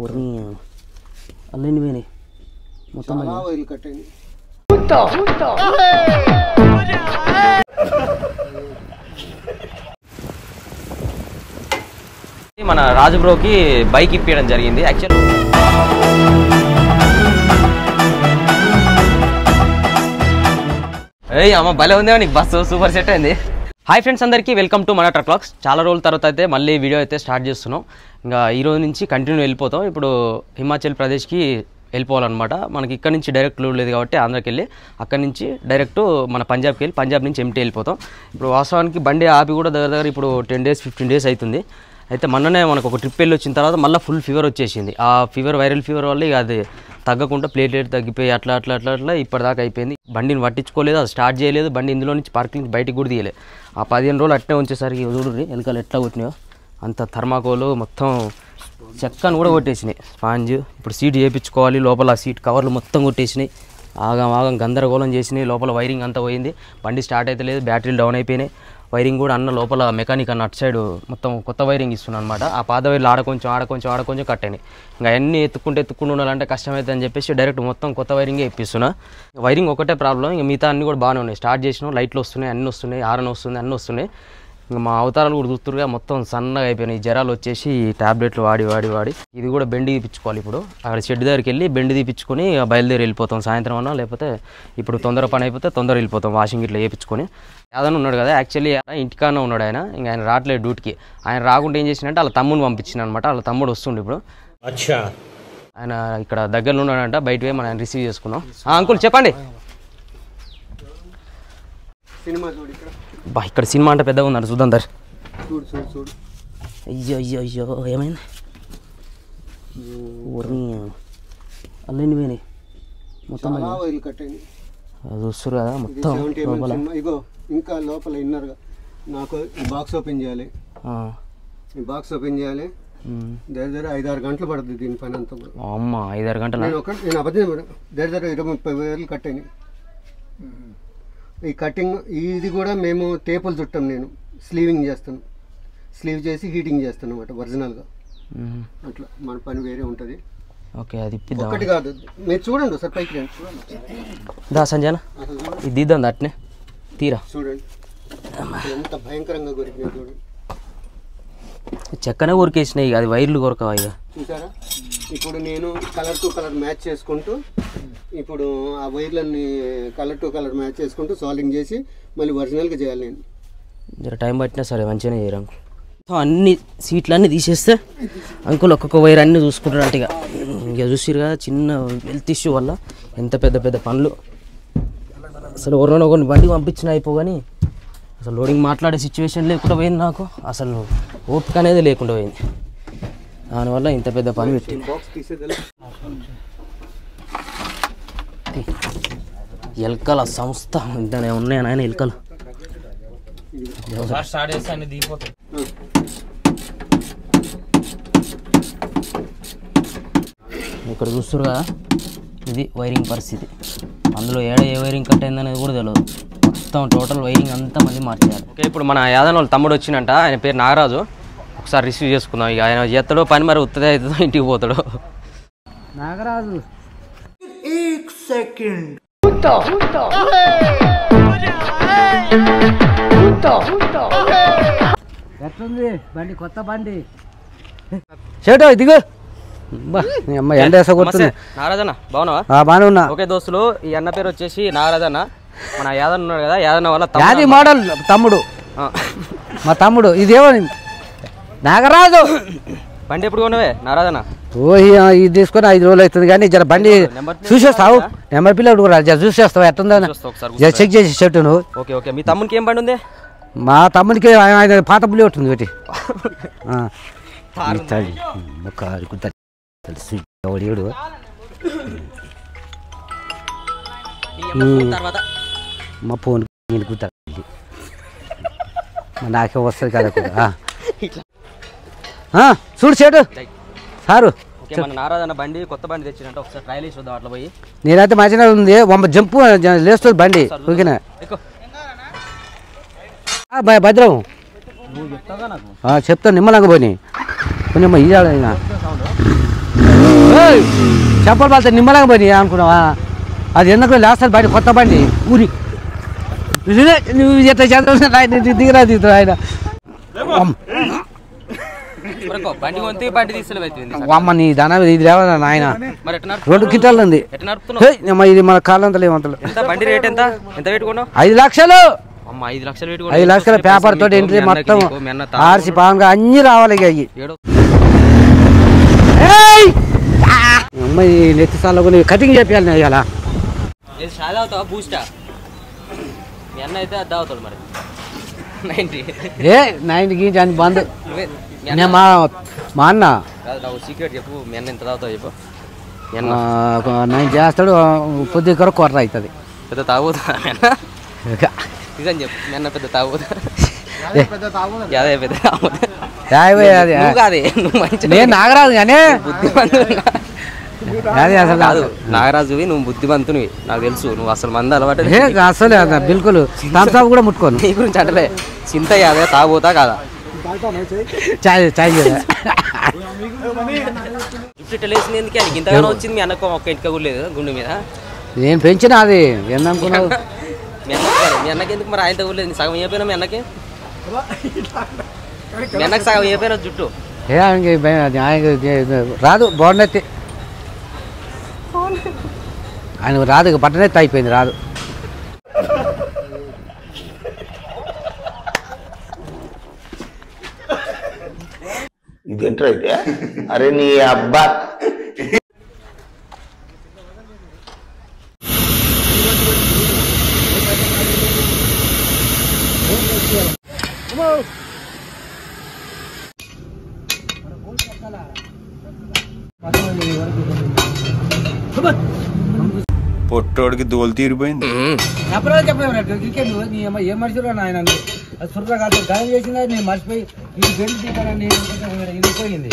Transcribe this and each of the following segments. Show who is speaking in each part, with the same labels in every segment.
Speaker 1: ఊరిని అల్లెన్ని పోయినాయి మొత్తం
Speaker 2: వైర్లు కట్టండి.
Speaker 3: మన రాజు బ్రోకి బైక్ ఇప్పించడం జరిగింది. యాక్చువల్ అమ్మ భలే ఉందేమో నీకు బస్సు సూపర్ సెట్ అయింది. హాయ్ ఫ్రెండ్స్, అందరికీ వెల్కమ్ టు మన ట్రక్ వ్లాగ్స్. చాలా రోజుల తర్వాత అయితే మళ్ళీ వీడియో అయితే స్టార్ట్ చేస్తున్నాం. ఇంకా ఈ రోజు నుంచి కంటిన్యూ వెళ్ళిపోతాం. ఇప్పుడు హిమాచల్ ప్రదేశ్కి వెళ్ళిపోవాలన్నమాట. మనకి ఇక్కడ నుంచి డైరెక్ట్ లూడ్ లేదు కాబట్టి ఆంధ్రాకి వెళ్ళి అక్కడి నుంచి డైరెక్ట్ మన పంజాబ్కి వెళ్ళి పంజాబ్ నుంచి ఎంటీ వెళ్ళిపోతాం. ఇప్పుడు వాస్తవానికి బండి ఆపి కూడా దగ్గర ఇప్పుడు 10 days 15 days అవుతుంది. అయితే మొన్ననే మనకు ఒక ట్రిప్ వెళ్ళి వచ్చిన తర్వాత మళ్ళీ ఫుల్ ఫీవర్ వచ్చేసింది. ఆ ఫీవర్ వైరల్ ఫీవర్ వల్ల ఇక అది తగ్గకుండా ప్లేట్లెట్ తగ్గిపోయి అట్లా ఇప్పటిదాకా అయిపోయింది. బండిని పట్టించుకోలేదు, అది స్టార్ట్ చేయలేదు. బండి ఇందులో నుంచి పార్కింగ్ బయటికి కూడా తీయలేదు. ఆ 15 రోజులు అట్నే ఉంచేసరికి చూడండి వెనకాల ఎట్లా కొట్టినాయో. అంత థర్మాకోలు మొత్తం చెక్కను కూడా కొట్టేసినాయి, స్పాంజ్. ఇప్పుడు సీట్ చేయించుకోవాలి, లోపల సీట్ కవర్లు మొత్తం కొట్టేసినాయి. ఆగం గందరగోళం చేసినాయి. లోపల వైరింగ్ అంతా పోయింది. బండి స్టార్ట్ అయితే లేదు, బ్యాటరీలు డౌన్ అయిపోయినాయి. వైరింగ్ కూడా అన్న లోపల మెకానిక్ అన్న అటు సైడ్ మొత్తం కొత్త వైరింగ్ ఇస్తున్నాను అనమాట. ఆ పాత వైర్లు ఆడ కొంచెం కట్ అయినాయి. ఇంకా అన్నీ ఎత్తుకుంటూ ఉండాలంటే కష్టమవుతుంది అని చెప్పేసి డైరెక్ట్ మొత్తం కొత్త వైరింగే ఇప్పిస్తున్నా. వైరింగ్ ఒకటే ప్రాబ్లం, ఇంకా మిగతా అన్నీ కూడా బాగానే ఉన్నాయి. స్టార్ట్ చేసినాం, లైట్లు వస్తున్నాయి, అన్నీ వస్తున్నాయి, హారన్ వస్తుంది, అన్నీ వస్తున్నాయి. ఇంకా మా అవతారాలు కూడా చూస్తురుగా మొత్తం సన్నగా అయిపోయినాయి. జ్వరాలు వచ్చేసి ట్యాబ్లెట్లు వాడి ఇది కూడా బెండి తీపించుకోవాలి. ఇప్పుడు అక్కడ షెడ్ దగ్గరికి వెళ్ళి బెండి తీపించుకొని బయలుదేరి వెళ్ళిపోతాం సాయంత్రం అన్నా, లేకపోతే ఇప్పుడు తొందర పని అయిపోతే తొందర వెళ్ళిపోతాం. వాషింగ్ ఇట్లా వేయించుకొని. యాదన్న ఉన్నాడు కదా, యాక్చువల్లీ ఇంటికానే ఉన్నాడు ఆయన. ఇంకా ఆయన రావట్లేదు డ్యూటీకి. ఆయన రాకుండా ఏం చేసినంటే వాళ్ళ తమ్ముని పంపించిన అనమాట. వాళ్ళ తమ్ముడు వస్తుండే ఇప్పుడు. ఆయన ఇక్కడ దగ్గరలో ఉన్నాడంట, బయట పోయి మనం రిసీవ్ చేసుకున్నాం. అంకుల్ చెప్పండి.
Speaker 2: సినిమా చూడు
Speaker 3: బా, ఇక్కడ సినిమా అంటే పెద్దగా ఉందంట, చూద్దాం దర్.
Speaker 2: చూడు
Speaker 1: అయ్యో ఏమైంది? ఊరిని అల్లెన్ని పోయినాయి మొత్తం
Speaker 2: వైర్లు కట్టండి.
Speaker 1: అది చూస్తారు కదా మొత్తం లోపల.
Speaker 2: ఇగో ఇంకా లోపల ఇన్నర్గా నాకు ఈ బాక్స్ ఓపెన్ చేయాలి. ఈ బాక్స్ ఓపెన్ చేయాలి. దగ్గర 5-6 గంటలు పడుతుంది దీని పని అంతా కూడా.
Speaker 3: అమ్మ 5-6 గంటలు?
Speaker 2: నేను అబద్ధం. దగ్గర 20-30 వైర్లు కట్టాను. ఈ కటింగ్ ఇది కూడా మేము టేపులు చుట్టాం. నేను స్లీవింగ్ చేస్తాను, స్లీవ్ చేసి హీటింగ్ చేస్తాను అన్నమాట ఒరిజినల్గా. అట్లా మన పని వేరే ఉంటుంది.
Speaker 3: ఓకే, అది
Speaker 2: ఒకటి కాదు. మీరు చూడండి సార్, పైకి రండి, చూడండి.
Speaker 3: దా సంజన, ఇది దిద్దాం అట్నే తీరా.
Speaker 2: చూడండి ఎంత భయంకరంగా కొరికినాయి చూడండి.
Speaker 3: చెక్కనే కొరికేసినాయి, అది వైర్లు కొరకవా ఇక.
Speaker 2: చూసారా? ఇప్పుడు నేను కలర్ టు కలర్ మ్యాచ్ చేసుకుంటూ, ఇప్పుడు ఆ వైర్లన్నీ కలర్ టు కలర్ మ్యాచ్ చేసుకుంటూ సాల్వింగ్ చేసి మళ్ళీ ఒరిజినల్గా చేయాలి. నేను
Speaker 3: జర టైం పట్టినా సరే మంచిగానే చేయరు అంకుల్. అన్ని సీట్లు అన్నీ తీసేస్తే అంకుల్ ఒక్కొక్క వైర్ అన్నీ చూసుకుంటారు అంటే. ఇక చూసిరు కదా, చిన్న హెల్త్ ఇష్యూ వల్ల ఎంత పెద్ద పనులు. అసలు ఎవరినో కొన్ని బండి పంపించిన అయిపోగాని అసలు లోడింగ్ మాట్లాడే సిచ్యువేషన్ లేకుండా పోయింది నాకు. అసలు ఓపిక అనేది లేకుండా పోయింది. దానివల్ల ఇంత పెద్ద పని పెట్టి ఎలకల సంస్థ ఇంతనే ఉన్నాయి నాయన ఎలకలు. ఇక్కడ చూస్తారు కదా, ఇది వైరింగ్ పరిస్థితి. అందులో ఏ వైరింగ్ కట్ అయిందనేది కూడా తెలియదు. మొత్తం టోటల్ వైరింగ్ అంతా మళ్ళీ మార్చేయాలి. ఓకే, ఇప్పుడు మన యాదన్న వాళ్ళ తమ్ముడు వచ్చినంట. ఆయన పేరు నాగరాజు. ఒకసారి రిసీవ్ చేసుకుందాం. ఇక ఆయన చేస్తాడో పని, మరి ఉత్తదే అవుతుందో ఇంటికి పోతాడు.
Speaker 1: నాగరాజు ఎట్లుంది బండి? కొత్త బండి చేటో దిగు.
Speaker 3: నాగరాజన్న బాగున్నావా?
Speaker 1: బాగానే ఉన్నా.
Speaker 3: ఓకే దోస్తులు, ఈ అన్న పేరు వచ్చేసి నాగరాజన్న. మన యాదన్న ఉన్నాడు కదా, యాదన్న వల్ల
Speaker 1: యాది మోడల్ తమ్ముడు, మా తమ్ముడు. ఇదేమో నాగరాజు
Speaker 3: బండి ఎప్పుడు కొనవే నాగరాజన్న?
Speaker 1: ఇది తీసుకొని 5 రోజులు అవుతుంది కానీ జర బండి చూసేస్తావు. నెంబర్ పిల్లడు కూడా జర చూసేస్తావు ఎట్టుందా, జర చెక్ చేసి చెట్టు నువ్వు.
Speaker 3: ఓకే ఓకే, మీ తమ్మునికి ఏం బండి ఉంది?
Speaker 1: మా తమ్మునికి పాత పుల్లి ఉంటుంది ఒకటి. మా ఫోన్ నాకే వస్తుంది కదా. చూడు చెడు సారు.
Speaker 3: నారాజన్న బండి కొత్త బండి తెచ్చినట్టు ఒకసారి ట్రైల్ వేసి వద్దాం అట్లా పోయి.
Speaker 1: నేనైతే మంచిగా ఉంది, జంపు లేస్తుంది బండి. ఓకేనా భద్రం చెప్తాను నిమ్మలంగా పోయి కొంచెం ఇయ్యాలి. చెప్పలు పడితే నిమ్మలంగా పోయి అనుకున్నావా? అది ఎందుకు లేస్తారు బండి, కొత్త బండి ఊరి. నువ్వు ఎట్లా చేస్తావు ఆయన దిగిరా దిగుతావు ఆయన. అమ్మ నీ ధన ఇది లేవదా నాయన, 2 కింటాలు ఉంది. ఇది మన కాళ్ళంతలు ఏమంతలు. 5 లక్షలు 5 లక్షల పేపర్ తోటి ఎంట్రీ మొత్తం ఆర్సి పాంగా అన్ని రావాలి. అయ్యి అమ్మాయి నెత్తి సార్లు కొన్ని కటింగ్ చెప్పాలి అలా. ఏ 90 అని బంద్. మా అన్న
Speaker 3: సీక్రెట్ చెప్పు, మీ అన్న ఎంత తాగుతావు చెప్పు.
Speaker 1: 9 చేస్తాడు, పొద్దు కొరకు కొర్ర అవుతుంది.
Speaker 3: పెద్ద తాగుతా నిజం చెప్పు, మీ అన్న పెద్ద తాగుతా. అదే పెద్ద
Speaker 1: నేను నాగరాజు కానీ
Speaker 3: అదే అసలు కాదు. నాగరాజువి నువ్వు బుద్ధిమంతునివి, నాకు తెలుసు. నువ్వు అసలు మంది అలవాటు
Speaker 1: అసలు బిల్కుల్ థమ్స్అప్ కూడా ముట్టుకోను.
Speaker 3: నీ గురించి అంటలే, చింత అదే తాగుతా కాదా.
Speaker 1: చాయ్
Speaker 3: లేచింది ఎందుకు అని ఇంతగానో వచ్చింది. మీ అన్నకు ఒక్క ఇటుక కూడా లేదు గుండె మీద.
Speaker 1: నేను పెంచిన అది ఏందనుకున్నావు?
Speaker 3: మీ అన్నకి ఎందుకు మరి ఆయనతో కూడా లేదు? సగం అయిపోయినా మీ అన్నకి, మీ అన్నకి సగం అయిపోయినా జుట్టు.
Speaker 1: రాదు బాగుండైతే ఆయన రాదు, ఇక బట్టనైతే అయిపోయింది రాదు.
Speaker 4: ఇదేంట్రా అయితే? అరే నీ అబ్బా
Speaker 5: పొట్టోడికి దోలు తీరిపోయింది.
Speaker 1: క్రికెట్ ఏం మనిషిరా నాయన, అది సుర్ర కాదు గాయం చేసిందా నేను మర్చిపోయి ఇది బెల్ట్ తీయాలని ఇరిగిపోయింది.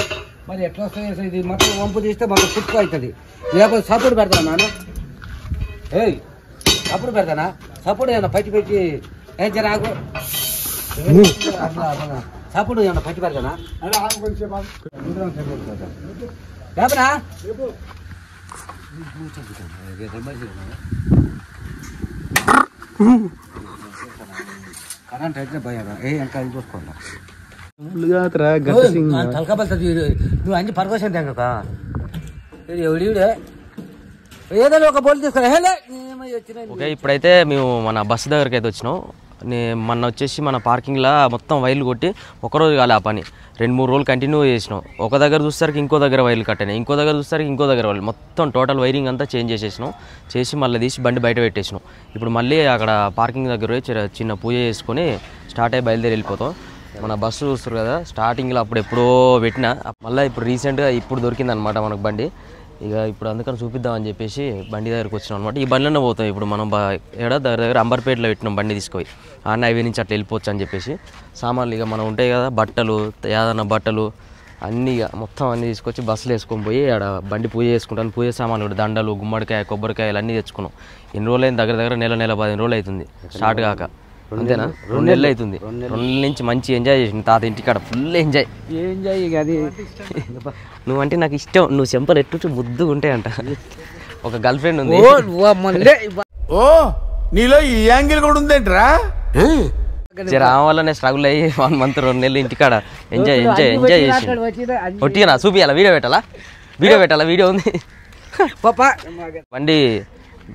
Speaker 1: మరి ఎట్లా వస్తాయి ఇది మొత్తం వంపు తీస్తే మొత్తం పుట్టుకు అవుతుంది. లేకపోతే సపోర్ట్ పెడతాను నాన్న. ఏయ్ సపోర్ట్ పెడతానా? సపోర్ట్ ఏమన్నా పట్టి పెట్టి రాకు. సపోర్ట్ ఏమన్నా పట్టి పెడతానా? లేపనా కరెంట్ అయితే భయం. ఇంకా చూసుకోండి తలకబలుతుంది. నువ్వు అన్ని పరకోసం తెగక ఎవడివిడే ఏదైనా ఒక బోల్ తీసుకురా.
Speaker 3: ఓకే, ఇప్పుడైతే మేము మన బస్సు దగ్గరికి అయితే వచ్చినాం. మొన్న వచ్చేసి మన పార్కింగ్లో మొత్తం వైర్లు కొట్టి ఒకరోజు కాలే ఆ పని, 2-3 రోజులు కంటిన్యూ చేసినాం. ఒక దగ్గర చూసేసరికి ఇంకో దగ్గర వైర్లు కట్టినాయి, ఇంకో దగ్గర చూసేసరికి ఇంకో దగ్గర వైర్లు, మొత్తం టోటల్ వైరింగ్ అంతా చేంజ్ చేసేసినాం. చేసి మళ్ళీ తీసి బండి బయట పెట్టేసినాం. ఇప్పుడు మళ్ళీ అక్కడ పార్కింగ్ దగ్గర చిన్న పూజ చేసుకొని స్టార్ట్ అయ్యి బయలుదేరి వెళ్ళిపోతాం. మన బస్సు చూస్తారు కదా, స్టార్టింగ్లో అప్పుడు ఎప్పుడో పెట్టినా, మళ్ళీ ఇప్పుడు రీసెంట్గా ఇప్పుడు దొరికిందనమాట మనకు బండి. ఇక ఇప్పుడు అందుకని చూపిద్దామని చెప్పేసి బండి దగ్గరికి వచ్చినాం అనమాట. ఈ బండిలోనే పోతాం ఇప్పుడు మనం. దగ్గర అంబర్పేటలో పెట్టినాం బండి తీసుకొని, ఆన్న హైవే నుంచి అట్లా వెళ్ళిపోవచ్చు అని చెప్పేసి. సామాన్లు ఇక మనం ఉంటాయి కదా, బట్టలు ఏదన్నా బట్టలు అన్నీ ఇక మొత్తం అన్నీ తీసుకొచ్చి బస్సులు వేసుకొని పోయి ఆడ బండి పూజ చేసుకుంటాను. పూజ సామాన్లు కూడా దండలు, గుమ్మడికాయ, కొబ్బరికాయలు అన్నీ తెచ్చుకున్నాం. ఎన్ని రోజులు అయింది? దగ్గర నెల 15 రోజులు అవుతుంది స్టార్ట్ కాక. అంతేనా? 2 నెలలు అవుతుంది. 2 నెలల నుంచి మంచి ఎంజాయ్ చేసింది తాత ఇంటికాడ, ఫుల్ ఎంజాయ్.
Speaker 1: అది
Speaker 3: నువ్వంటే నాకు ఇష్టం. నువ్వు చెంపలు ఎట్టు ముద్దుగా ఉంటాయంట. ఒక గర్ల్ ఫ్రెండ్ ఉంది.
Speaker 5: ఓ నీలో ఈ యాంగిల్ కూడా ఉందేంట్రా?
Speaker 3: రామ వల్లనే స్ట్రగుల్ అయ్యి 1 month 2 నెలలు ఇంటికాడ ఎంజాయ్ చేసి ఒట్టిగా చూపియాలా? వీడియో పెట్టాలా? వీడియో ఉంది. బండి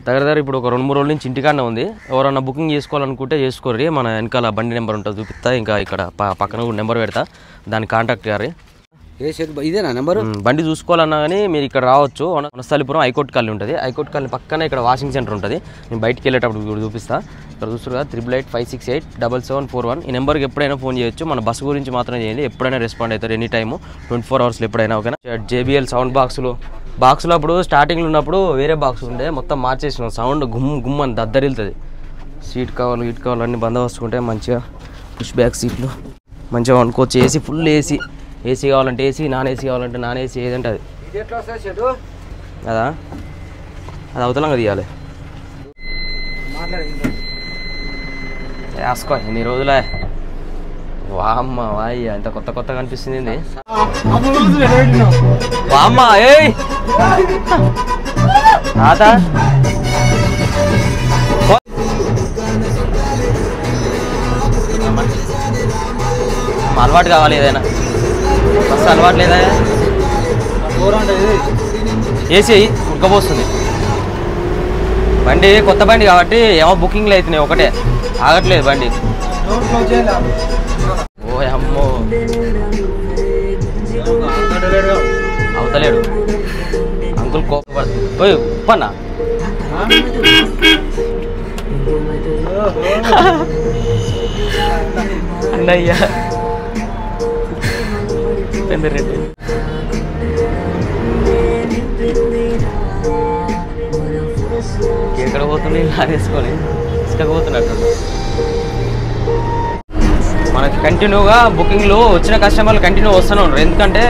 Speaker 3: దగ్గర ఇప్పుడు ఒక 2-3 రోజుల నుంచి ఇంటికాడనే ఉంది. ఎవరన్నా బుకింగ్ చేసుకోవాలనుకుంటే చేసుకోర్రి. మన వెనకాల బండి నెంబర్ ఉంటుంది, చూపిస్తా. ఇంకా ఇక్కడ పక్కన కూడా నెంబర్ పెడతా, దాన్ని కాంటాక్ట్ గారి.
Speaker 1: ఇదేనా నెంబరు?
Speaker 3: బండి చూసుకోవాలన్నా కానీ మీరు ఇక్కడ రావచ్చు. వనస్థలిపురం హైకోర్టు కాలనీ ఉంటుంది. హైకోర్టు కాలనీ పక్కనే ఇక్కడ వాషింగ్ సెంటర్ ఉంటుంది. నేను బయటికి వెళ్ళేటప్పుడు కూడా చూపిస్తా. ఇక్కడ చూస్తారు కదా, 8885687741. ఈ నెంబర్కి ఎప్పుడైనా ఫోన్ చేయొచ్చు. మన బస్సు గురించి మాత్రం చేయండి, ఎప్పుడైనా రెస్పాండ్ అవుతారు. ఎనీ టైము 24 hours ఎప్పుడైనా. ఓకేనా? JBL సౌండ్ బాక్సులు అప్పుడు స్టార్టింగ్లో ఉన్నప్పుడు వేరే బాక్స్ ఉండే, మొత్తం మార్చేసినాం. సౌండ్ గుమ్ అని దద్దరిల్తుంది. సీట్ కావాలి అన్నీ బందోబస్తుంటే మంచిగా పుష్ బ్యాక్ సీట్లు మంచిగా వండుకోవచ్చు. ఏసీ ఫుల్ ఏసీ కావాలంటే ఏసీ, నాన్ ఏసీ కావాలంటే నాన్ ఏసీ, ఏదంటే అది. కదా అది అవతలంగా తీయాలి. వేసుకో ఎన్ని రోజులే. వామ్మ వాయ్య ఎంత కొత్తగా అనిపిస్తుంది. వామ్మ ఏయ్ తాత అలవాటు కావాలి ఏదైనా ఫస్ట్ అలవాటు లేదా ఏసీ ఉడకపోస్తుంది బండి కొత్త బండి కాబట్టి ఏమో బుకింగ్లు అవుతున్నాయి ఒకటే ఆగట్లేదు బండి ఓ అమ్మో అవతలేడు అంకుల్ కోపడు పోయి ఉప్పన్నా అన్నయ్యా రెడ్డి ఎక్కడ పోతుంది లాగేసుకొని ఇసుకపోతున్నట్టు మనకి కంటిన్యూగా బుకింగ్లు వచ్చిన కస్టమర్లు కంటిన్యూ వస్తూనే ఉంటారు ఎందుకంటే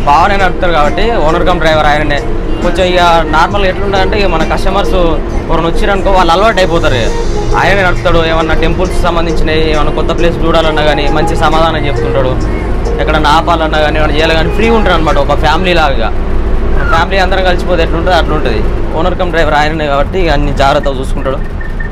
Speaker 3: బాగానే నడుపుతారు కాబట్టి ఓనర్ కమ్ డ్రైవర్ ఆయననే కొంచెం ఇక నార్మల్గా ఎట్లుంటుందంటే ఇక మన కస్టమర్స్ ఎవరైనా వచ్చిరనుకో వాళ్ళు అలవాటు అయిపోతారు ఆయనే నడుపుతాడు ఏమన్నా టెంపుల్స్ సంబంధించినవి ఏమన్నా కొత్త ప్లేస్ చూడాలన్నా కానీ మంచి సమాధానం చెప్తుంటాడు ఎక్కడన్నా ఆపాలన్నా కానీ ఏమైనా చేయాలి కానీ ఫ్రీ ఉంటాడు అనమాట ఒక ఫ్యామిలీ లాగా ఫ్యామిలీ అందరం కలిసిపోతే ఎట్లుంటుంది అట్లుంటుంది ఓనర్ కమ్ డ్రైవర్ ఆయననే కాబట్టి అన్ని జాగ్రత్తగా చూసుకుంటాడు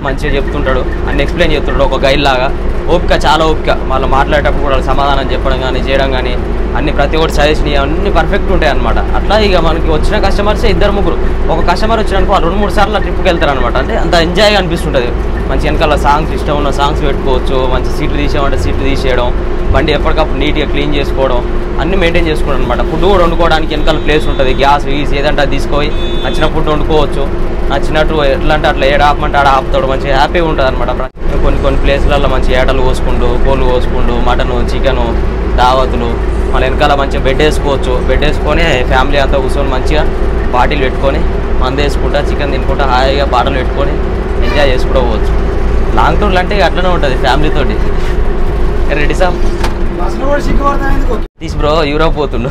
Speaker 3: మంచిగా చెప్తుంటాడు అన్ని ఎక్స్ప్లెయిన్ చేస్తుంటాడు ఒక గైడ్ లాగా ఓపిక చాలా ఓపిక వాళ్ళు మాట్లాడేటప్పుడు కూడా సమాధానం చెప్పడం కానీ చేయడం కానీ అన్ని ప్రతి ఒక్కటి సజెషన్ అన్నీ పర్ఫెక్ట్ ఉంటాయి అనమాట అట్లా ఇక మనకి వచ్చిన కస్టమర్స్ ఇద్దరు ముగ్గురు ఒక కస్టమర్ వచ్చినాక వాళ్ళు 2-3 సార్లు ట్రిప్కి వెళ్తారు అనమాట అంటే అంత ఎంజాయ్గా అనిపిస్తుంటుంది మంచి వెనకాల సాంగ్స్ ఇష్టం ఉన్న సాంగ్స్ పెట్టుకోవచ్చు మంచి సీట్లు తీసేయమంటే సీట్లు తీసేయడం బండి ఎప్పటికప్పుడు నీట్గా క్లీన్ చేసుకోవడం అన్ని మెయింటైన్ చేసుకోవడం అనమాట ఫుడ్ కూడా వండుకోవడానికి వెనకాల ప్లేస్ ఉంటుంది గ్యాస్ గీస్ ఏదంటే అది తీసుకొని నచ్చిన ఫుడ్ వండుకోవచ్చు నచ్చినట్టు ఎట్లా అంటే అట్లా ఏడ ఆపమంటే ఆడ ఆపుతాడు మంచిగా హ్యాపీగా ఉంటుంది అనమాట కొన్ని ప్లేస్లలో మంచి ఏటలు కోసుకుంటూ కోళ్ళు కోసుకుంటూ మటను చికెను దావతులు మళ్ళీ వెనకాల మంచిగా బెడ్ వేసుకోవచ్చు బెడ్ వేసుకొని ఫ్యామిలీ అంతా కూర్చొని మంచిగా బాటిల్ పెట్టుకొని మందు వేసుకుంటా చికెన్ తినుకుంటా హాయిగా బాటలు పెట్టుకొని ఎంజాయ్ చేసుకుంటూ పోవచ్చు లాంగ్ టూర్లు అంటే అట్లనే ఉంటుంది ఫ్యామిలీతోటి రెడీ సార్ తీసి బ్రో యూరోప్ పోతుండు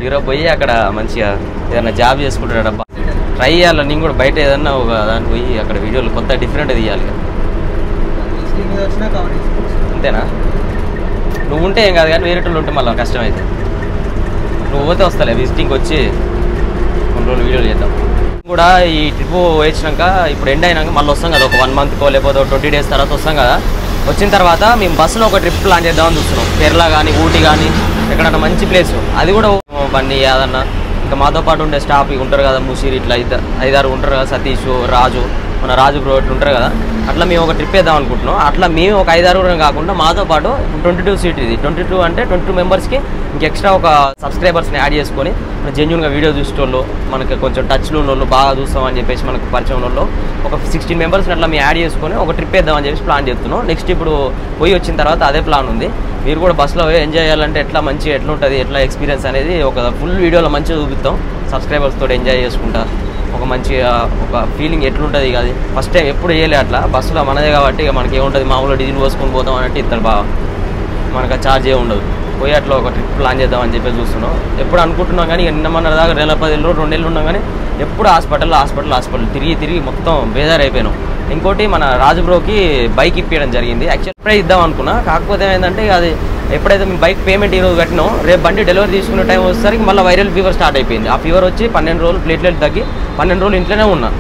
Speaker 3: యూరోప్ పోయి అక్కడ మంచిగా ఏదైనా జాబ్ చేసుకుంటాడు అబ్బా ట్రై చేయాలి నేను కూడా బయట ఏదన్నా ఒక దానికి పోయి అక్కడ వీడియోలు కొత్త డిఫరెంట్ తీయాలి అంతేనా నువ్వు ఉంటే ఏం కాదు కానీ వేరేటోళ్ళు ఉంటే మళ్ళీ కష్టమైతే నువ్వు పోతే వస్తాలే విజిటింగ్కి వచ్చి కొన్ని రోజులు వీడియోలు చేద్దాం కూడా ఈ ట్రిప్ వేసినాక ఇప్పుడు ఎండ్ అయినాక మళ్ళీ వస్తాం కదా ఒక 1 మంత్కో లేకపోతే 20 డేస్ తర్వాత వస్తాం కదా వచ్చిన తర్వాత మేము బస్సులో ఒక ట్రిప్ ప్లాన్ చేద్దామని చూస్తున్నాం కేరళ కానీ ఊటీ కానీ ఎక్కడన్నా మంచి ప్లేస్ అది కూడా బండి ఏదన్నా ఇంకా మాతో పాటు ఉండే స్టాఫ్ ఉంటారు కదా ముషీర్ ఇట్లా 5-6 ఉంటారు కదా సతీష్ రాజు మన రాజు బ్రో ఇట్లా ఉంటారు కదా అట్లా మేము ఒక ట్రిప్ వేద్దాం అనుకుంటున్నాం అట్లా మేము ఒక 5-6 కాకుండా మాతో పాటు 22 సీట్ ఇది 22 అంటే 22 మెంబర్స్కి ఇంక ఎక్స్ట్రా ఒక సబ్స్క్రైబర్స్ని యాడ్ చేసుకొని జెన్యున్గా వీడియో చూసేటోళ్ళు మనకి కొంచెం టచ్లో ఉన్న వాళ్ళు బాగా చూస్తామని చెప్పేసి మనకు పరిచయం వాళ్ళు ఒక 16 మెంబర్స్ని అట్లా మేము యాడ్ చేసుకొని ఒక ట్రిప్ వేద్దామని చెప్పేసి ప్లాన్ చేస్తున్నాం నెక్స్ట్ ఇప్పుడు పోయి వచ్చిన తర్వాత అదే ప్లాన్ ఉంది మీరు కూడా బస్సులో ఎంజాయ్ చేయాలంటే ఎట్లా మంచిగా ఎట్లా ఉంటుంది ఎట్లా ఎక్స్పీరియన్స్ అనేది ఒక ఫుల్ వీడియోలో మంచిగా చూపిస్తాం సబ్స్క్రైబర్స్తో ఎంజాయ్ చేసుకుంటా ఒక మంచి ఒక ఫీలింగ్ ఎట్లుంటుంది ఇక అది ఫస్ట్ టైం ఎప్పుడు చేయలే అట్లా బస్సులో మనదే కాబట్టి ఇక మనకి ఏముంటుంది మామూలుగా డీజిల్ పోసుకొని పోతాం అన్నట్టు ఇస్తారు బాగా మనకు ఆ ఛార్జ్ ఉండదు పోయి అట్లా ఒక ట్రిప్ ప్లాన్ చేద్దామని చెప్పి చూస్తున్నాం ఎప్పుడు అనుకుంటున్నాం కానీ ఇక నిన్న మన దాకా 10 రోజులు 2 నెలలు ఉన్నాం కానీ ఎప్పుడు హాస్పిటల్ తిరిగి మొత్తం బేజారు అయిపోయినాం ఇంకోటి మన రాజు బ్రోకి బైక్ ఇప్పించడం జరిగింది యాక్చువల్ ఇప్పుడే ఇద్దాం అనుకున్నా కాకపోతే ఏంటంటే అది ఎప్పుడైతే మేము బైక్ పేమెంట్ ఈరోజు కట్టినాం రేపు బండి డెలివరీ తీసుకునే టైం వచ్చేసరికి మళ్ళీ వైరల్ ఫీవర్ స్టార్ట్ అయిపోయింది ఆ ఫీవర్ వచ్చి 12 రోజులు ప్లేట్లెట్ తగ్గి 12 రోజులు ఇంట్లోనే ఉన్నా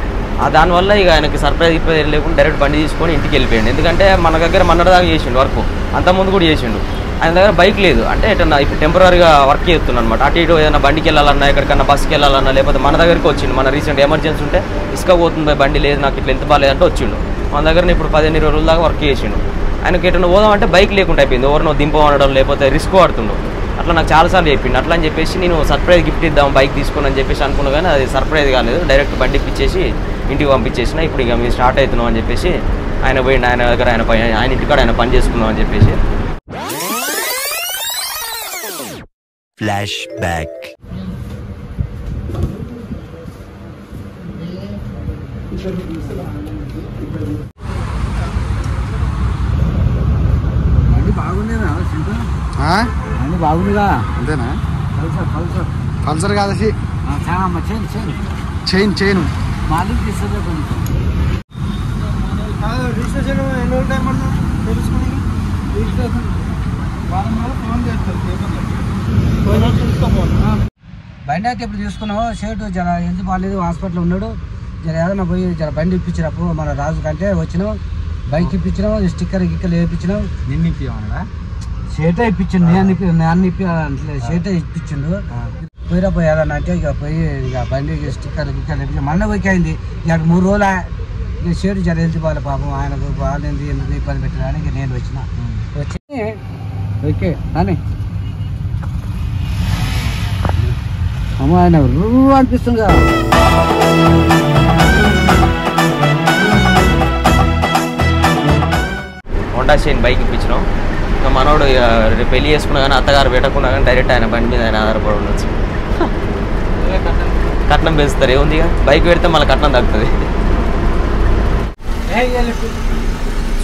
Speaker 3: దానివల్ల ఇక ఆయనకి సర్ప్రైజ్ లేకుండా డైరెక్ట్ బండి తీసుకొని ఇంటికి వెళ్ళిపోయింది ఎందుకంటే మన దగ్గర మొన్నటిదాకా చేసిండు వర్క్ అంతకుముందు కూడా చేసిండు ఆయన దగ్గర బైక్ లేదు అంటే ఎటన్నా ఇప్పుడు టెంపరీగా వర్క్ చేస్తున్నాను అనమాట అటు ఇటు ఏదైనా బండికి వెళ్ళాలన్నా ఎక్కడికన్నా బస్కి వెళ్ళాలన్నా లేకపోతే మన దగ్గరికి వచ్చిండు మన రీసెంట్ ఎమర్జెన్సీ ఉంటే ఇసుక పోతుంది బండి లేదు నాకు ఇట్లా ఎంత బాగాలేదంటే వచ్చిండు మన దగ్గర ఇప్పుడు 15-20 రోజుల దాకా వర్క్ చేసిండు ఆయనకి ఎటన్నా పోదామంటే బైక్ లేకుండా అయిపోయింది ఎవరినో దింపమనడం లేకపోతే రిస్క్ పడుతుండు అట్లా నాకు చాలాసార్లు చెప్పిండు అట్లా అని చెప్పేసి నేను సర్ప్రైజ్ గిఫ్ట్ ఇద్దాం బైక్ తీసుకుని అని చెప్పేసి అనుకున్నా కానీ అది సర్ప్రైజ్ కాలేదు డైరెక్ట్ బండి ఇప్పించేసి ఇంటికి పంపించేసిన ఇప్పుడు ఇక మీరు స్టార్ట్ అవుతున్నాం అని చెప్పేసి ఆయన పోయిండు ఆయన దగ్గర ఆయన ఇంటికాడ ఆయన పని చేసుకుందాం అని చెప్పేసి
Speaker 5: ఫ్లాష్ బ్యాక్
Speaker 1: అన్ని బాగుందిగా
Speaker 2: అంతేనా
Speaker 1: పల్సర్
Speaker 2: పల్సర్ కాదు చైన్
Speaker 1: మాలిక్ తీస్తుంది కొంచెం
Speaker 2: రిజిస్ట్రేషన్ ఎన్ని రోజులు టైం పడుతుంది తెలుసుకుని
Speaker 1: వారం ఫోన్ చేస్తారు బండి అయితే ఇప్పుడు తీసుకున్నావు షర్ట్ జర హెల్త్ బాగాలేదు హాస్పిటల్ ఉన్నాడు జర ఏదైనా పోయి జర బండి ఇప్పించినప్పుడు మన రాజు కంటే వచ్చినావు బైక్ ఇప్పించినావు స్టిక్కర్ గిక్కలు వేయించినావు
Speaker 6: నిన్ను ఇప్పియమన్నాడా
Speaker 1: షర్టే ఇప్పించిండు నేను షర్టే ఇప్పించిండు పోయిరా పోయి ఏదన్నా అంటే ఇక పోయి ఇక బండి స్టిక్కర్ గిక్కలు వేయించి మొన్న పోయింది ఇక 3 రోజులు ఇక షర్ట్ జర హెల్త్ బాగాలే పాపం ఆయనకు బాగాలేంది ఎందుకు ఇబ్బంది పెట్టడానికి నేను వచ్చి ఓకే అని అమ్మ ఆయన అనిపిస్తుంది
Speaker 3: హోండా షైన్ బైక్ ఇప్పించినాం ఇంకా మనోడు రేపు పెళ్లి చేసుకున్నా కానీ అత్తగారు పెట్టకుండా కానీ డైరెక్ట్ ఆయన బండి మీద ఆయన ఆధారపడి ఉండొచ్చు కట్నం పెంచుతారు ఏముంది ఇక బైక్ పెడితే మళ్ళీ కట్నం తగ్గుతుంది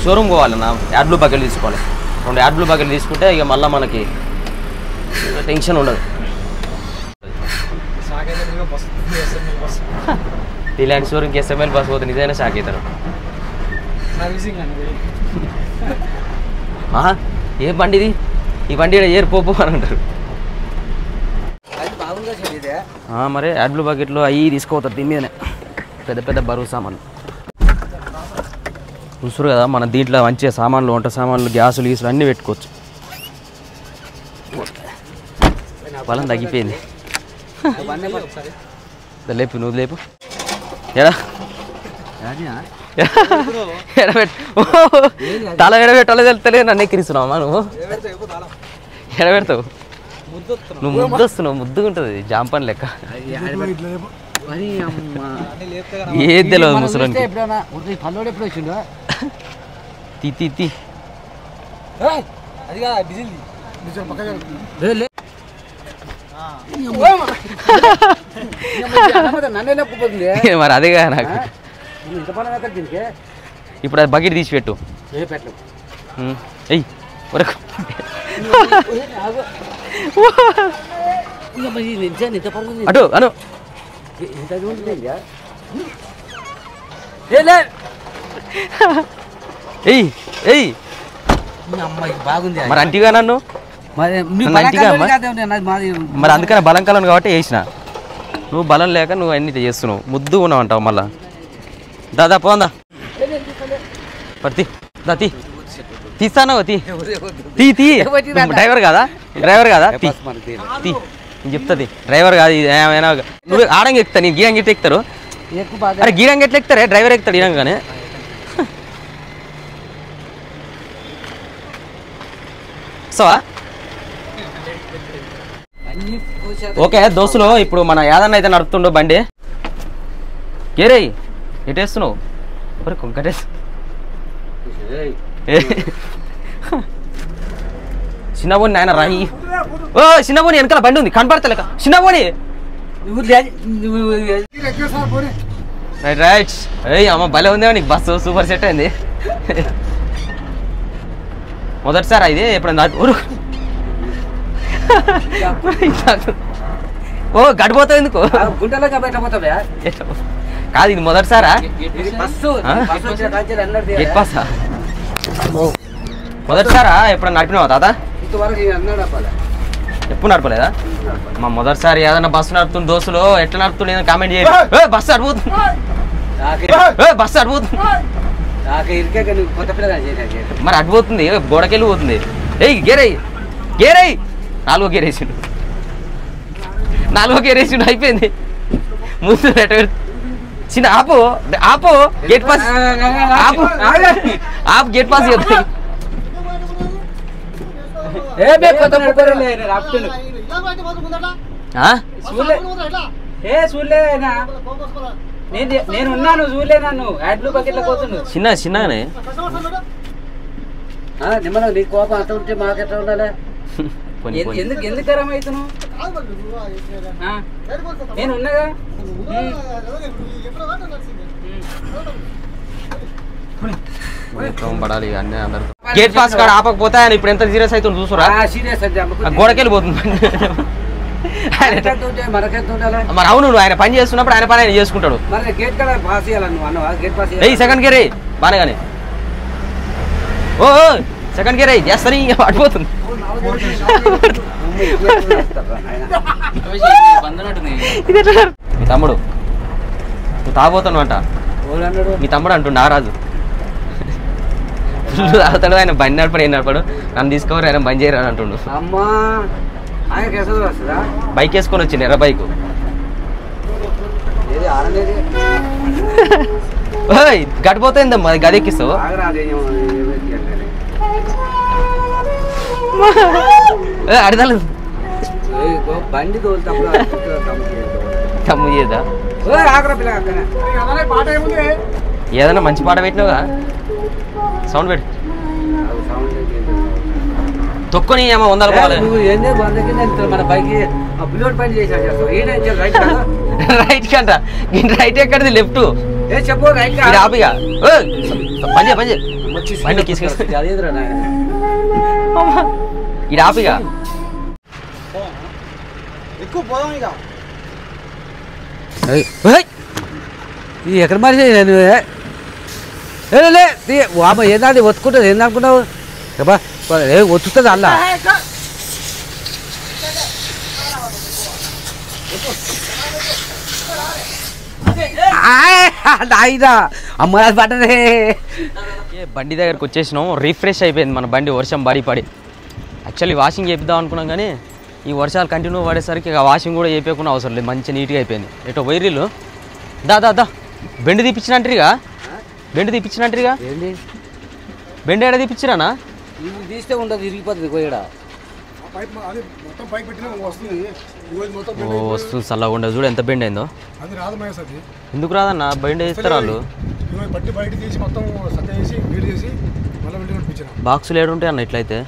Speaker 3: షోరూమ్ పోవాలన్నా యాడ్ బ్లూ బకెట్ తీసుకోవాలి 2 యాడ్ బ్లూ బకెట్ తీసుకుంటే ఇక మళ్ళీ మనకి టెన్షన్ ఉండదు ఇలాంటి షోరూమ్కి ఎస్ఎంఎల్ బస్ పోతే నిజమైన షాక్ అవుతారు ఏ బండి ఇది ఈ బండి ఏరిపోపు అని అంటారు మరి యాడ్ బ్లూ బకెట్లో అవి తీసుకోతారు దీని మీదనే పెద్ద పెద్ద బరువు సామాన్లు చూస్తారు కదా మన దీంట్లో మంచిగా సామాన్లు వంట సామాన్లు గ్యాసులు గీసులు అన్నీ పెట్టుకోవచ్చు బలం తగ్గిపోయింది లేపు నువ్వు లేపు ఎడా తల ఎడబెట్టాలో తెలుస్తలే నన్ను ఎక్కిరిస్తున్నావా నువ్వు ఎడబెడతావు నువ్వు ముద్దొస్తున్నావు ముద్దుగా ఉంటుంది జాంపన్ లెక్క ఏది తెలియదు ముసలానికి తీ మరి అదేగా నాకు ఇప్పుడు అది బకెట్ తీసి పెట్టు ఎయ్ వరకు అటు అను ఎయ్ ఎయ్
Speaker 1: బాగుంది
Speaker 3: మరి అంటిగా నన్ను మరి అందుకనే బలం కలను కాబట్టి వేసిన నువ్వు బలం లేక నువ్వు అన్ని చేస్తున్నావు ముద్దు ఉన్నావు అంటావు మళ్ళా దాదా పోందా పర్తి దా తీస్తాను తీ డ్రైవర్ కాదా తీ నేను చెప్తుంది డ్రైవర్ కాదు ఏమైనా నువ్వు ఆడంగా ఎక్కుతా నేను గీరంగా ఎట్లా ఎక్కుతారు అరే గీరంగా ఎట్లా ఎక్కుతారే డ్రైవర్ ఎక్కుతాడు ఇరంగానే సో ఓకే దోస్తులు ఇప్పుడు మన యాదన్న అయితే నడుపుతుండో బండి ఏరే ఎటేస్తున్నావు మరి కొంకటేస్ చిన్నబోని ఆయన రాయి ఓ చిన్నబోని వెనకాల బండి ఉంది కనపడతలేక చిన్నబోని రైట్ రైట్ ఏయ్ అమ్మ భలే ఉందేమో నీకు బస్సు సూపర్ సెట్ అయింది మొదటిసారా ఇది ఎప్పుడైనా ఓ గడిపోతావు ఎందుకు కాదు ఇది మొదటిసారా మొదటిసారా ఎప్పుడన్నా నడిపినావా తాత ఎప్పుడు నడపలేదా మా మొదటిసారి ఏదైనా బస్సు నడుపుతుంది దోస్తులు ఎట్లా నడుపుతుంది ఏదైనా కామెంట్ చేయాలి బస్సు అడిపోతుంది బస్సు అడిపోతుంది మరి అడిపోతుంది గోడకెళ్ళి పోతుంది ఏయ్ గేరై 4వ గేర్ వేసిండు అయిపోయింది ముందు చిన్న ఆపు గేట్ పాస్ ఆపు గేట్ పాస్ చేద్దాం
Speaker 6: నేనున్నాను చూడలే నన్ను యాడ్లు బకెట్ల పోతున్నాను
Speaker 3: చిన్నగానే
Speaker 1: నీ కోపం అంత ఉంటే మాకెట్లా ఉండాలి
Speaker 6: ఎందుకు గరం అవుతున్నావు నేను ఉన్నాగా
Speaker 3: పడాలి అన్నీ అందరు గేట్ పాస్ కాడ ఆపకపోతే ఆయన ఇప్పుడు ఎంత సీరియస్ అవుతుంది చూసురా గోడకెళ్ళి పోతుంది మరి అవును నువ్వు ఆయన పని చేస్తున్నప్పుడు ఆయన పని ఆయన చేసుకుంటాడు సెకండ్ గేర్ బానే కానీ ఓ సెకండ్ గేర్ చేస్తాను ఇంకా పడిపోతుంది మీ తమ్ముడు నువ్వు తాగబోతాను అంట మీ తమ్ముడు అంటుండు నారాజు తాగుతాడు ఆయన బండి నడపడు ఏం నడపడు నన్ను తీసుకోవాలి ఆయన బంద్ చేయరు అని అంటుండు
Speaker 1: అమ్మా ఆయన కేసు వస్తుందా
Speaker 3: బైక్ వేసుకొని వచ్చింది ఎర్ర బైక్
Speaker 1: ఏది ఆడలేదు
Speaker 3: గడిపోతుందమ్మా గదెక్కిస్తావు అడదాలు
Speaker 1: బండి తోలుతాప్పుడు
Speaker 3: తమ్ము చేయదా
Speaker 1: ఆగ్రా పిల్ల పాట ఏముంది
Speaker 3: ఏదైనా మంచి పాట పెట్టినావుగా సౌండ్ పెట్టు తొక్కుని ఏమో వందలు పోవాలి
Speaker 1: ఏం చేయాలి మన బైక్ బుల్లెట్ పని చేసాడు
Speaker 3: రైట్ కంట రైట్ ఎక్కడిది లెఫ్ట్
Speaker 1: ఏ చెప్పు రైట్
Speaker 3: ఆపిగా పని బండి తీసుకొస్తా ఇది ఆపిగా
Speaker 1: ఎక్కువ పోదాం ఇక ఎక్కడ మనిషి నేను అమ్మ ఏంటది ఒత్తుకుంటుంది ఏందనుకున్నావు ఒత్తుతుంది అలా అయినా అమ్మ పడ్డదే
Speaker 3: బండి దగ్గరకు వచ్చేసినాం రిఫ్రెష్ అయిపోయింది మన బండి వర్షం పడి యాక్చువల్లీ వాషింగ్ చేపిద్దాం అనుకున్నాం కానీ ఈ వర్షాలు కంటిన్యూ పడేసరికి ఇక వాషింగ్ కూడా చేయకుండా అవసరం లేదు మంచి నీట్గా అయిపోయింది ఎటో వైర్లు దా బెండు తీపిచ్చినట్టుగా
Speaker 1: ఏంటి
Speaker 3: బెండు ఏడా తీపిచ్చిరానా
Speaker 1: ఇది తీస్తే ఉండదు ఇరిగిపోతుంది కోయడా
Speaker 3: వస్తుంది చల్లగా ఉండదు చూడు ఎంత బెండ్ అయిందో ఎందుకు రాదన్న బెండ్ వేస్తారు వాళ్ళు బాక్సులు ఏడుంటాయి అన్న ఇట్లయితే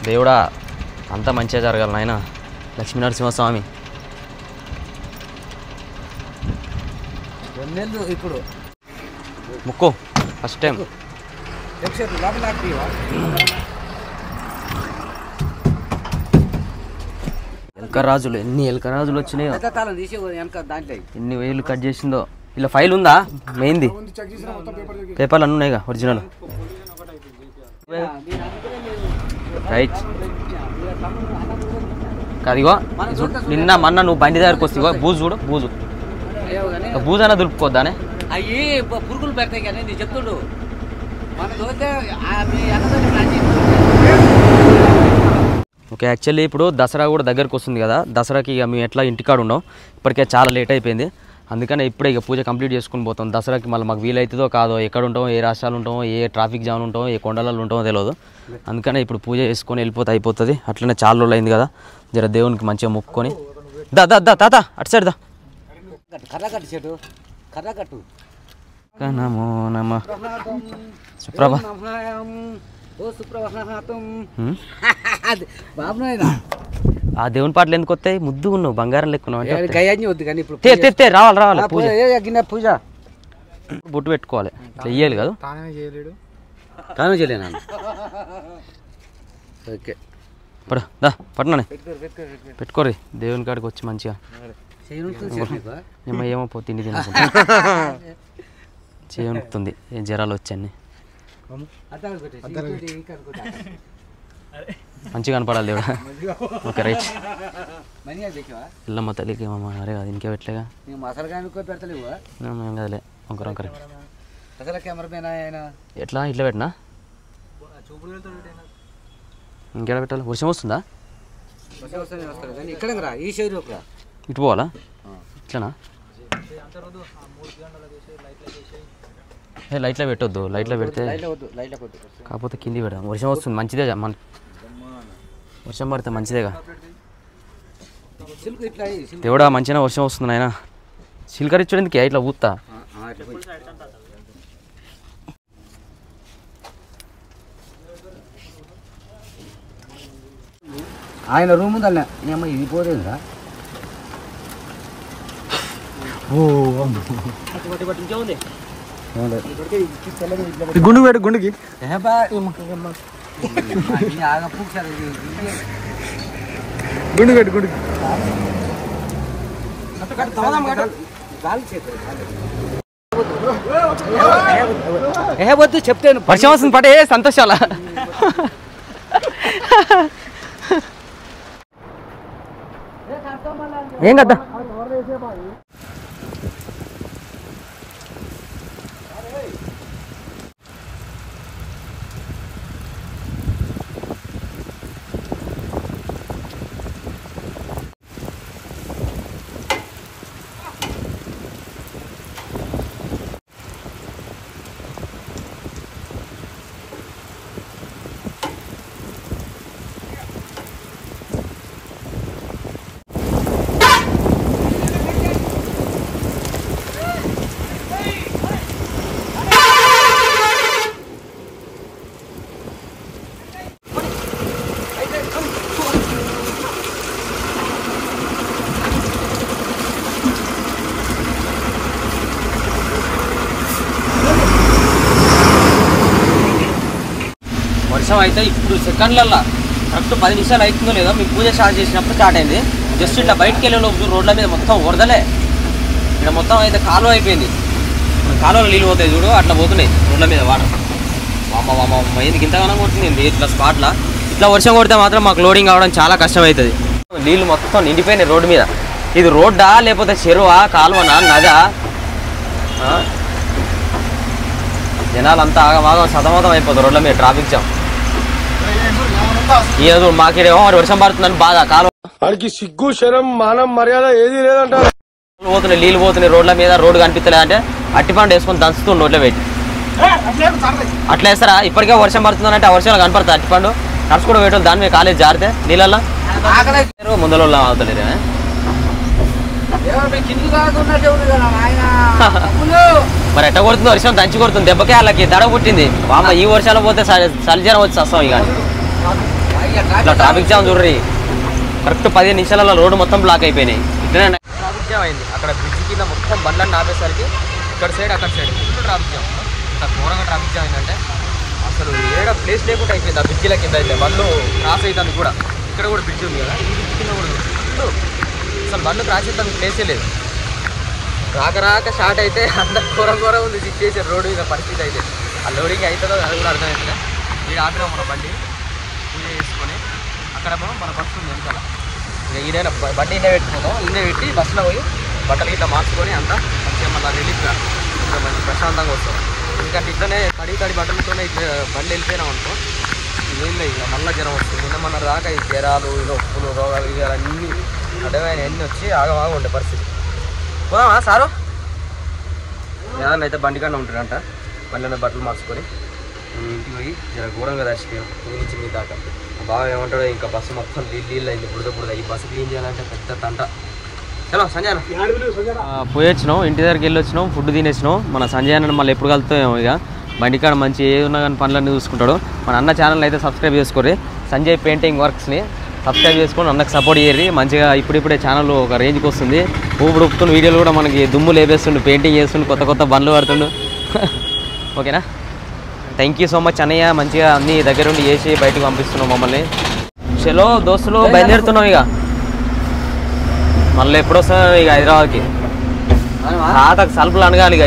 Speaker 3: దేవుడా అంతా మంచిగా జరగాలి నాయన లక్ష్మీనరసింహస్వామి
Speaker 1: ఇప్పుడు
Speaker 3: ముక్కు ఫస్ట్ టైం ఎలకరాజులు ఎన్ని ఎలకరాజులు వచ్చినాయో ఎన్ని వేలు కట్ చేసిందో ఇలా ఫైల్ ఉందా మెయిన్ది పేపర్లు అన్నీ ఉన్నాయిగా ఒరిజినల్ రైట్ అదిగో నిన్న మొన్న నువ్వు బండి దగ్గరకు వస్తే బూజు చూడు బూజు అన్న దులుపుకోద్దానే
Speaker 1: అయ్యి పురుగులు పెడతాయి కానీ నేను చెప్తుండు
Speaker 3: ఓకే యాక్చువల్లీ ఇప్పుడు దసరా కూడా దగ్గరకు వస్తుంది కదా దసరాకి ఇక మేము ఎట్లా ఇంటికాడ ఉన్నాం ఇప్పటికే చాలా లేట్ అయిపోయింది అందుకనే ఇప్పుడే ఇక పూజ కంప్లీట్ చేసుకుని పోతాం దసరాకి మళ్ళీ మాకు వీలవుతుందో కాదో ఎక్కడ ఉంటామో ఏ రాష్ట్రాలు ఉంటామో ఏ ట్రాఫిక్ జామ్ ఉంటామో ఏ కొండలలో ఉంటామో తెలియదు అందుకనే ఇప్పుడు పూజ చేసుకొని వెళ్ళిపోతే అయిపోతుంది అట్లనే చాలా రోజులు అయింది కదా జర దేవునికి మంచిగా మొక్కుకొని తాత అటు సైడ్ దా
Speaker 1: కర్ర కట్టు చెట్టు కర్ర కట్టు
Speaker 3: నమో నమ సుప్రభ ఆ దేవుని పాటలు ఎందుకు వస్తాయి ముద్దు ఉన్నావు బంగారం లెక్కున్నావు
Speaker 1: వద్దు కానీ ఇప్పుడు
Speaker 3: రావాలి పూజ
Speaker 1: పూజ
Speaker 3: బొట్టు పెట్టుకోవాలి చెయ్యాలి కదా
Speaker 1: తాను చేయలేనా ఓకే
Speaker 3: పట్నానే పెట్టుకోరి దేవుని కాడికి వచ్చి మంచిగా ఏమో పో తిండి చేయనుకుతుంది జ్వరాలు వచ్చాయి మంచిగా కనపడాలి దేవుడా ఓకే రైట్ ఇల్లమ్మ తల్లికి అరే కాదు ఇంకే పెట్టలేగా ఏం కదలే ఒకరు ఎట్లా ఇట్లా పెట్టినా ఇంకేడా పెట్టాలి వర్షం వస్తుందా ఇటు పోవాలా ఇట్లానా లైట్లో పెట్టొద్దు లైట్లో పెడితే కాకపోతే కింది పెడదాం వర్షం వస్తుంది మంచిదే మన వర్షం పడితే మంచిదేగా దేవుడా మంచిగా వర్షం వస్తుంది ఆయన సిల్కరిచ్చుడు ఎందుకు ఇట్లా ఊతా
Speaker 1: ఆయన రూమ్ ఉందన్న ఏమో ఇది పోతుందా
Speaker 5: గుండు పెట్టు గుండుకి గుండు పెట్టు గుండుకి
Speaker 1: వద్దు చెప్తాను
Speaker 3: వర్షం వస్తుంది పడే సంతోషాల ఏం కదా వర్షం అయితే ఇప్పుడు సెకండ్లల్లో కరెక్ట్ 10 నిమిషాలు అవుతుందో లేదో మీకు పూజ స్టార్ట్ చేసినప్పుడు స్టార్ట్ అయింది. జస్ట్ ఇట్లా బయటకు వెళ్ళే లోపు రోడ్ల మీద మొత్తం వరదలే. ఇక్కడ మొత్తం అయితే కాలువ అయిపోయింది. కాలువలో నీళ్ళు పోతాయి చూడు, అట్లా పోతున్నాయి రోడ్ల మీద వాటర్. వామ్మ ఎందుకు ఇంతగానో కొడుతుంది ఇట్లా స్పాట్లో. ఇట్లా వర్షం కొడితే మాత్రం మాకు లోడింగ్ అవ్వడం చాలా కష్టం అవుతుంది. నీళ్ళు మొత్తం నిండిపోయినాయి రోడ్డు మీద. ఇది రోడ్డా లేకపోతే చెరువా కాలువనా నదా? జనాలంతా ఆగమాగం సతమతం అయిపోతారు రోడ్ల మీద. ట్రాఫిక్ జామ్ ఈరోజు మాకేమో వర్షం పడుతుందని బాధ. కాలువ
Speaker 5: సిగ్గు శరం మానం మర్యాద ఏది లేదంట.
Speaker 3: పోతున్నాయి నీళ్ళు పోతున్నాయి రోడ్ల మీద. రోడ్డు కనిపించలేదంటే అట్టిపండు వేసుకొని దంచుతుంది రోడ్లో పెట్టి. అట్లా వేస్తారా? ఇప్పటికే వర్షం పడుతుందంటే ఆ వర్షాలు కనపడుతుంది. అట్టిపండు నడుచుకుంటూ పెట్టాలి, దాని మీద కాలేజ్ జారితే నీళ్ళల్లో ముందర అవుతలేదే. మరి ఎట్ట కొడుతుంది వర్షం? దంచి కొడుతుంది దెబ్బకే వాళ్ళకి తడ పుట్టింది. వామ్మ ఈ వర్షాలు పోతే సలిజనం వచ్చి వస్తాం. ఇక ఇట్లా ట్రాఫిక్ జామ్ చూడరి. కరెక్ట్ 15 నిమిషాలలో రోడ్డు మొత్తం బ్లాక్ అయిపోయినాయి. ఇట్లనే ట్రాఫిక్ జామ్ అయింది. అక్కడ బ్రిడ్జ్ కింద మొత్తం బండ్లన్నీ ఆపేసరికి ఇక్కడ సైడ్ అక్కడ సైడ్ ఫుల్ ట్రాఫిక్ జామ్. ఇంత ఘోరంగా ట్రాఫిక్ జామ్ అయిందంటే అసలు ఏడ ప్లేస్ లేకుండా అయిపోయింది. ఆ బ్రిడ్జిల కింద అయితే బండ్లు క్రాస్ అవుతుంది కూడా. ఇక్కడ కూడా బ్రిడ్జ్ ఉంది కదా, ఈ బ్రిడ్జ్ కింద కూడా ఫుల్ అసలు బండ్లు క్రాస్ అవుతానికి ప్లేసే లేదు. రాక స్టార్ట్ అయితే అంత ఘోరం ఉంది సిచ్యువేషన్ రోడ్డు మీద పరిస్థితి అయితే. ఆ లోడింగ్ అవుతుందో అది కూడా అర్థమవుతుంది. ఈడ ఆపినా మన బండి పూజ చేసుకొని అక్కడ మన బస్సు ఉంది వెనకాల. ఇక ఈడైనా బండి ఇన్నే పెట్టుకుందాం. ఇన్నే పెట్టి బస్సులో పోయి బట్టలు ఇట్లా మార్చుకొని అంతా మంచిగా మళ్ళీ రిలీఫ్గా ఇంకా మంచి ప్రశాంతంగా వస్తాం. ఎందుకంటే ఇట్లనే తడి బట్టలతోనే ఇట్లా బండి వెళ్ళిపోయినాం అనుకో ఏం లేదు, ఇక మళ్ళీ జ్వరం వస్తుంది. నిన్న మన దాకా ఈ జ్వరాలు నొప్పులు రోగాలు ఇవన్నీ అడవైన ఎన్ని వచ్చి ఆగమాగా ఉండే పరిస్థితి. పోదామా సారు? ఏదన్నా అయితే బండి కన్నా ఉంటాడంట. మళ్ళీ బట్టలు మార్చుకొని ఇంటికి పోయి జర ఘోరంగా దర్శనం నుంచి మీ దాకా. బాగా ఏమంటాడో ఇంకా బస్సు మొత్తం నీళ్ళు అయింది బుడద. ఈ బస్సు క్లీన్ చేయాలంటే పెద్ద తంట. చలో సంజయ్ పోయి వచ్చినాం, ఇంటి దగ్గరికి వెళ్ళి వచ్చినాం, ఫుడ్ తినేసినాం. మన సంజయ్ అన్న మళ్ళీ ఎప్పుడు కలుగుతామో. ఇక బండి కాడ మంచి ఏది ఉన్నా కానీ పనులన్నీ చూసుకుంటాడు. మన అన్న ఛానల్ అయితే సబ్స్క్రైబ్ చేసుకోర్రి. సంజయ్ పెయింటింగ్ వర్క్స్ని సబ్స్క్రైబ్ చేసుకొని అన్నకు సపోర్ట్ చేయర్రి. మంచిగా ఇప్పుడిప్పుడే ఛానల్ ఒక రేంజ్కి వస్తుంది. ఊపుడుపుతున్న వీడియోలు కూడా మనకి దుమ్ము లేపేస్తుండు, పెయింటింగ్ చేస్తుండు, కొత్త బండ్లు పడుతుండు. ఓకేనా? థ్యాంక్ యూ సో మచ్ అన్నయ్య. మంచిగా అన్ని దగ్గరుండి చేసి బయటకు పంపిస్తున్నాం మమ్మల్ని. చలో దోస్తులు బయలుదేరుతున్నాం. ఇక మళ్ళీ ఎప్పుడు వస్తాం ఇక హైదరాబాద్కి. తాతకు సల్పులు అనగాలి. ఇక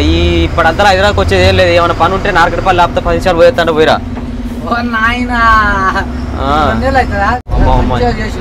Speaker 3: ఇప్పుడంతా హైదరాబాద్కి వచ్చేది ఏం లేదు. ఏమైనా పని ఉంటే నార్కట్పల్లి లేకపోతే 10 నిమిషాలు పోయేస్తాంటే పోయిరా.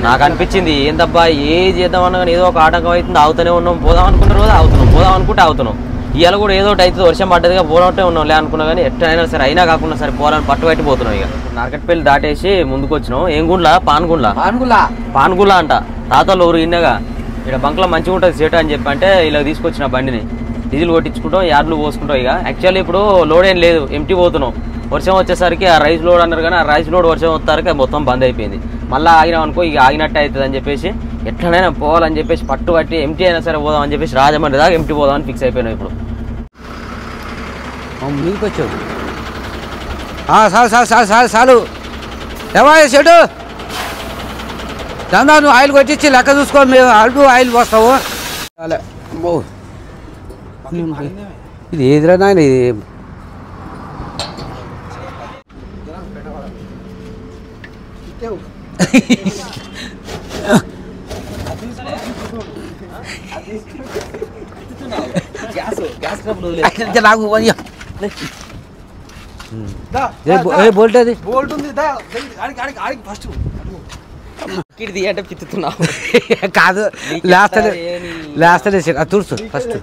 Speaker 3: నాకు అనిపించింది ఏందబ్బా ఏది చేద్దామన్నా కానీ ఏదో ఒక ఆటంకం అవుతుంది. ఆగుతూనే ఉన్నాం. పోదాం అనుకున్న రోజు ఆగుతున్నాం, పోదాం అనుకుంటే ఆగుతున్నాం. ఇవాళ కూడా ఏదో ఒకటి అవుతుంది, వర్షం పడ్డదిగా పోవడంటే ఉన్నాం లే అనుకున్నా కానీ ఎట్లయినా సరే అయినా కాకుండా సరే పోవాలని పట్టుబట్టి పోతున్నాం. ఇక నార్కట్పల్లి దాటేసి ముందుకు వచ్చినాం. ఏం గుండ్లా? పాన్గుళ్ళ అంట. తాతలు ఊరు ఇన్నగా ఇక్కడ బంక్లో మంచిగా ఉంటుంది సేట అని చెప్పి అంటే ఇలా తీసుకొచ్చిన బండిని డీజిల్ కొట్టించుకుంటాం, యార్డ్లు పోసుకుంటాం. ఇక యాక్చువల్లీ ఇప్పుడు లోడ్ ఏం లేదు, ఎంటీ పోతున్నాం. వర్షం వచ్చేసరికి ఆ రైస్ లోడ్ అన్నారు కానీ ఆ రైస్ లోడ్ వర్షం వచ్చేసరికి మొత్తం బంద్ అయిపోయింది. మళ్ళీ ఆగినాం అనుకో ఇక ఆగినట్టు అవుతుంది అని చెప్పేసి ఎట్లనైనా పోవాలని చెప్పేసి పట్టుబట్టి ఎంటీ అయినా సరే పోదాం అని చెప్పేసి రాజమండ్రి దాకా ఎంటీ పోదామని ఫిక్స్ అయిపోయినాం. ఇప్పుడు
Speaker 1: మీకు వచ్చావు చాలు ఏమా చెడు చందా నువ్వు ఆయిల్ కొట్టించి లెక్క చూసుకో. మేము ఆయిల్ పోస్తావు. ఇది ఏదిరా నాయన? ఇది నాకు బోల్ట్ అది
Speaker 7: బోల్ట్ ఉంది దా ఆడికి ఫస్ట్
Speaker 3: కిడిది అంటే పిత్తుతున్నావు
Speaker 1: కాదు లేస్తాడే తుడుసు ఫస్ట్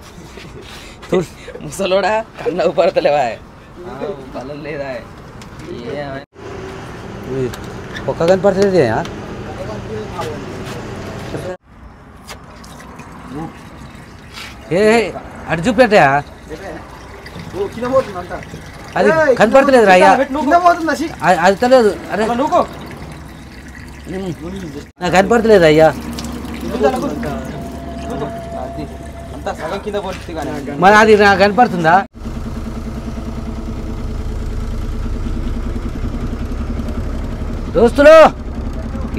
Speaker 1: తుడుసు
Speaker 3: ముసలోడా కన్న పడతలేవా బలం లేదా
Speaker 1: ఒక్క కనపడుతుంది ఏ అటు చూపెట్టా అది కనపడతలేదు రా అయ్యా అది తెలియదు అరే నాకు కనపడతలేదు అయ్యా మరి అది నాకు కనపడుతుందా దోస్తులు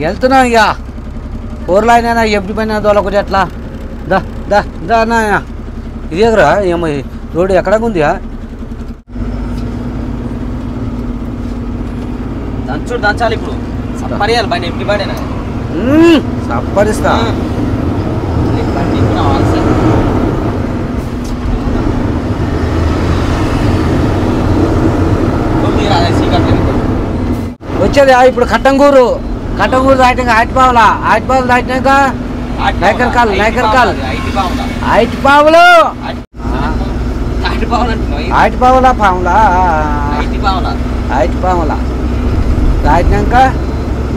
Speaker 1: వెళ్తున్నాం ఇక ఊర్లో అయినా ఎప్పుడు పైన దోలకొచ్చి ఎట్లా దా దా దా అన్న ఇది ఎదురా ఏమో రోడ్డు ఎక్కడ ఉందిగా
Speaker 3: దంచుడు దంచాలి ఇప్పుడు సప్పరియాలి బండి ఎంటి బండేనా
Speaker 1: సప్పరిస్తా వచ్చేది ఇప్పుడు కట్టంగూరు దాటినాక ఆటిపావులు దాటినాక నైకర్కాల్ ఆయిటిపావులు ఆయిటిపావుల పావులా ఆయిటిపావుల దాటినాక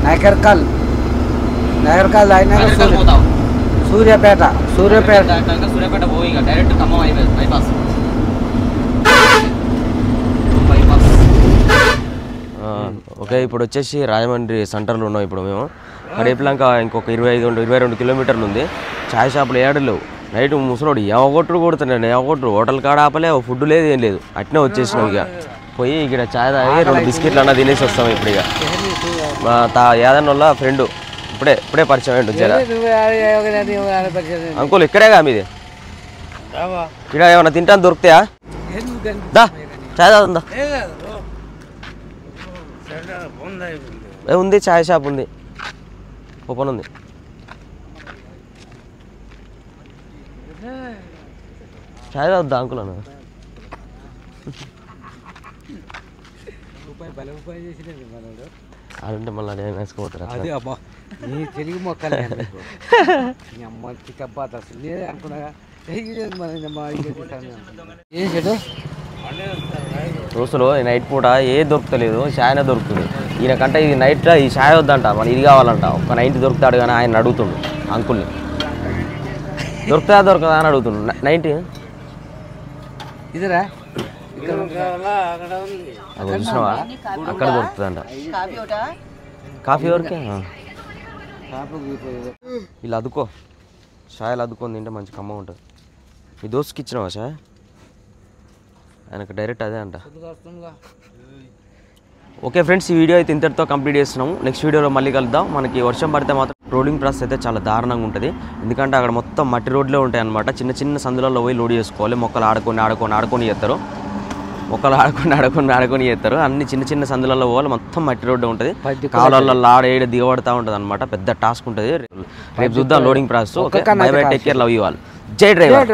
Speaker 1: నైకర్కాల్ దాటినాక సూర్యాపేట
Speaker 3: పోయి డైరెక్ట్ ఖమ్మం బైపాస్ ఓకే ఇప్పుడు వచ్చేసి రాజమండ్రి సెంటర్లో ఉన్నాం ఇప్పుడు మేము రేపులాక ఇంకొక 22 కిలోమీటర్లు ఉంది. ఛాయ్ షాపులు ఏడలేవు. నైట్ ముసలోడు ఏమగొట్టుడు కొడుతున్నాడు, ఏమగొట్టుడు హోటల్ కాడ ఆపలే, ఫుడ్ లేదు ఏం లేదు, అట్నే వచ్చేసినాం. ఇక పోయి ఇక్కడ ఛాయ్ తాగి 2 బిస్కెట్లు అన్న తినేసి వస్తాం. ఇప్పుడు ఇక మా యాదన్న వాళ్ళ ఫ్రెండ్ ఇప్పుడే పరిచయం అయ్యిండు. అంకుల్ ఇక్కడేగా మీది? ఇక్కడ ఏమన్నా తింటాను దొరుకుతాయా? దా ఛాయ్ తాగుందా? ఉంది, ఛాయ్ షాప్ ఉంది, ఓపెన్ ఉంది. ఛాయ్ తాగుద్దా అంకుల్ అన్న? అంటే మళ్ళీ నేను వేసుకోపోతారా?
Speaker 1: అదే అబ్బా నీ తెలుగు మొక్కలు అనుకున్నా. ఏం చెడు
Speaker 3: దోస్తులు నైట్ పూట ఏ దొరుకుతలేదు, ఛాయనే దొరుకుతుంది. ఈయనకంటే ఇది నైట్ ఈ ఛాయ్ వద్దంట, మళ్ళీ ఇది కావాలంట. ఒక 90 దొరుకుతాడు కానీ ఆయన అడుగుతుండు అంకుల్ని, దొరుకుతుందా దొరకదా అని అడుగుతుండు. 90
Speaker 1: ఇదిరా
Speaker 3: అది చూసినావా? అక్కడ దొరుకుతుందంట. కాఫీ ఎవరికి? ఇలా అదుకో, ఛాయలు అదుకొని తింటే మంచి కమ్మ ఉంటుంది. మీ దోస్తుకి ఇచ్చినావా ఛాయ్? ఆయనకు డైరెక్ట్ అదే అంట. ఓకే ఫ్రెండ్స్, ఈ వీడియో అయితే ఇంతటితో కంప్లీట్ చేస్తున్నాము. నెక్స్ట్ వీడియోలో మళ్ళీ కలుద్దాం. మనకి వర్షం పడితే మాత్రం రోడింగ్ ప్రాసెస్ అయితే చాలా దారుణంగా ఉంటుంది. ఎందుకంటే అక్కడ మొత్తం మట్టి రోడ్లే ఉంటాయి అన్నమాట. చిన్న చిన్న సందులలో పోయి లోడ్ చేసుకోవాలి. మొక్కలు ఆడుకొని చేస్తారు. చేస్తారు. అన్ని చిన్న చిన్న సందులలో పోవాలి. మొత్తం మట్టి రోడ్డు ఉంటుంది. కాలువలలో ఆడ దిగబడతా ఉంటుంది అనమాట. పెద్ద టాస్క్ ఉంటుంది. రేపు చూద్దాం loading process. Okay, by by, take care, love you all. జై డ్రైవర్.